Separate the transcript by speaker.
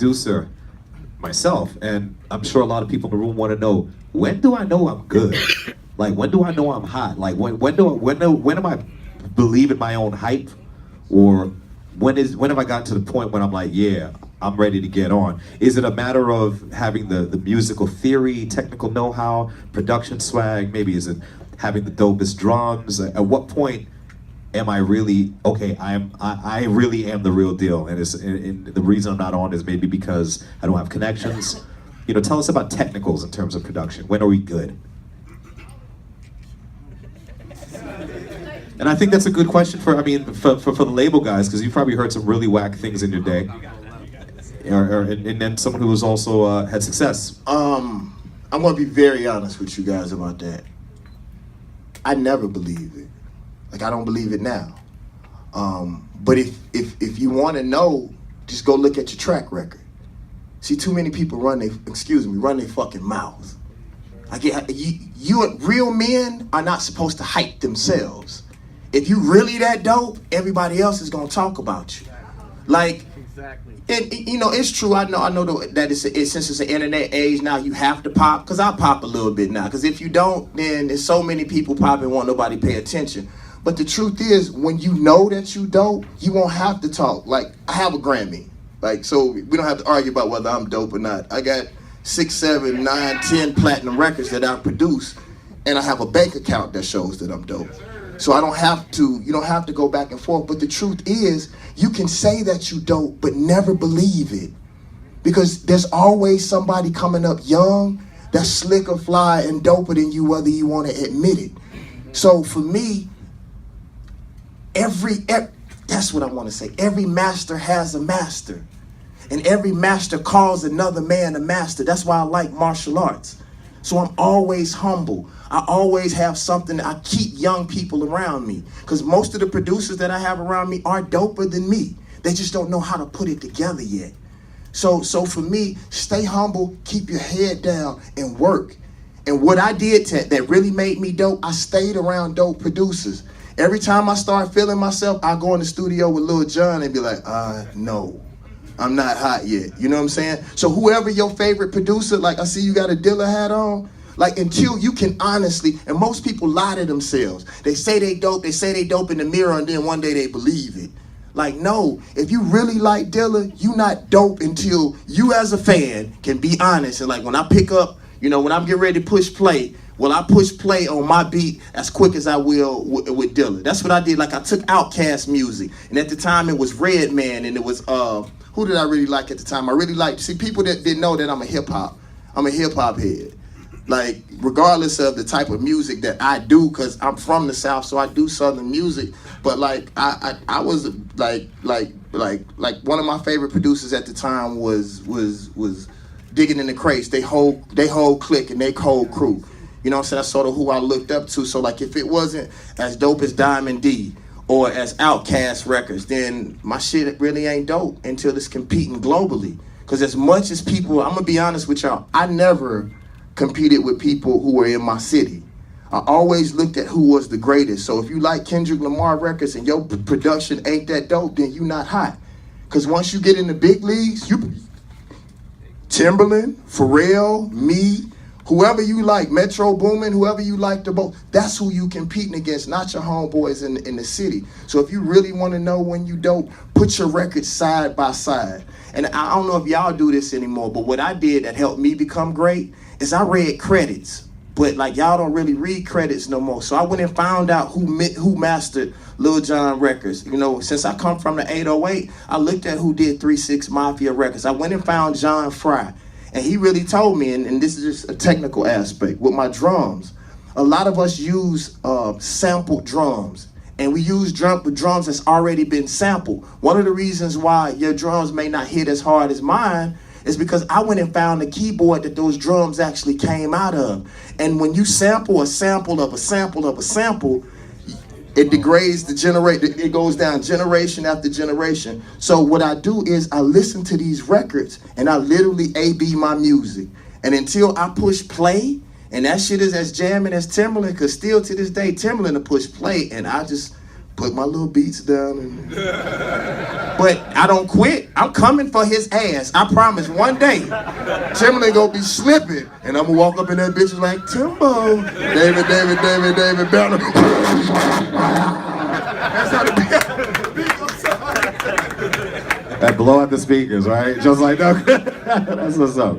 Speaker 1: producer myself, and I'm sure a lot of people in the room want to know, when do I know I'm good? Like, when do I know I'm hot? Like, when am I believing my own hype? Or when have I gotten to the point when I'm like, yeah, I'm ready to get on? Is it a matter of having the musical theory, technical know-how, production swag? Maybe is it having the dopest drums? At what point am I really okay? I really am the real deal, and the reason I'm not on is maybe because I don't have connections. You know, tell us about technicals in terms of production. When are we good? And I think that's a good question for the label guys, because you've probably heard some really whack things in your day, and then someone who was also had success.
Speaker 2: I'm gonna be very honest with you guys about that. I never believed it. Like, I don't believe it now. But if you want to know, just go look at your track record. See, too many people run their fucking mouth. Real men are not supposed to hype themselves. If you really that dope, everybody else is gonna talk about you. Like, exactly. And you know, it's true. I know that since it's an internet age now, you have to pop. Cause I pop a little bit now. Cause if you don't, then there's so many people popping, won't nobody pay attention. But the truth is, when you know that you dope, you won't have to talk. Like, I have a Grammy. Like, so we don't have to argue about whether I'm dope or not. I got 6, 7, 9, 10 platinum records that I produce, and I have a bank account that shows that I'm dope. So you don't have to go back and forth. But the truth is, you can say that you dope, but never believe it. Because there's always somebody coming up young that's slicker, fly, and doper than you, whether you want to admit it. So for me, that's what I want to say. Every master has a master. And every master calls another man a master. That's why I like martial arts. So I'm always humble. I always have something. I keep young people around me. Because most of the producers that I have around me are doper than me. They just don't know how to put it together yet. So for me, stay humble, keep your head down, and work. And what I did that really made me dope, I stayed around dope producers. Every time I start feeling myself, I go in the studio with Lil Jon and be like, no, I'm not hot yet. You know what I'm saying? So whoever your favorite producer, like I see you got a Dilla hat on, like until you can honestly, and most people lie to themselves. They say they dope in the mirror, and then one day they believe it. Like, no, if you really like Dilla, you not dope until you as a fan can be honest. And like when I pick up, you know, when I'm getting ready to push play, well, I push play on my beat as quick as I will with Dilla. That's what I did. Like, I took Outkast music, and at the time it was Redman, and it was who did I really like at the time? I really liked, see, people that didn't know that I'm a hip hop head. Like, regardless of the type of music that I do, because I'm from the South, so I do Southern music. But like, I was like one of my favorite producers at the time was Digging in the Crates. They whole clique and they whole crew. You know what I'm saying? That's sort of who I looked up to. So like, if it wasn't as dope as Diamond D or as Outkast records, then my shit really ain't dope until it's competing globally. Because as much as people, I'm gonna be honest with y'all, I never competed with people who were in my city. I always looked at who was the greatest. So if you like Kendrick Lamar records and your production ain't that dope, then you not hot. Because once you get in the big leagues, Timberland, Pharrell, me, whoever you like, Metro Boomin, whoever you like the most, that's who you competing against, not your homeboys in the city. So if you really want to know when you dope, put your records side by side. And I don't know if y'all do this anymore, but what I did that helped me become great is I read credits. But like, y'all don't really read credits no more. So I went and found out who mastered Lil Jon records. You know, since I come from the 808, I looked at who did 3 6 Mafia records. I went and found John Fry. And he really told me, and this is just a technical aspect, with my drums, a lot of us use sampled drums. And we use drums that's already been sampled. One of the reasons why your drums may not hit as hard as mine is because I went and found the keyboard that those drums actually came out of. And when you sample a sample of a sample of a sample, it degrades it goes down generation after generation. So what I do is I listen to these records and I literally A/B my music. And until I push play, and that shit is as jamming as Timberland, because still to this day, Timberland will push play, and I just put my little beats down. But I don't quit. I'm coming for his ass. I promise one day, Timberland gonna be slipping, and I'm gonna walk up in that bitch like, Timbo, David, Banner. That's how the
Speaker 1: That blow out the speakers, right? Just like that. That's what's up.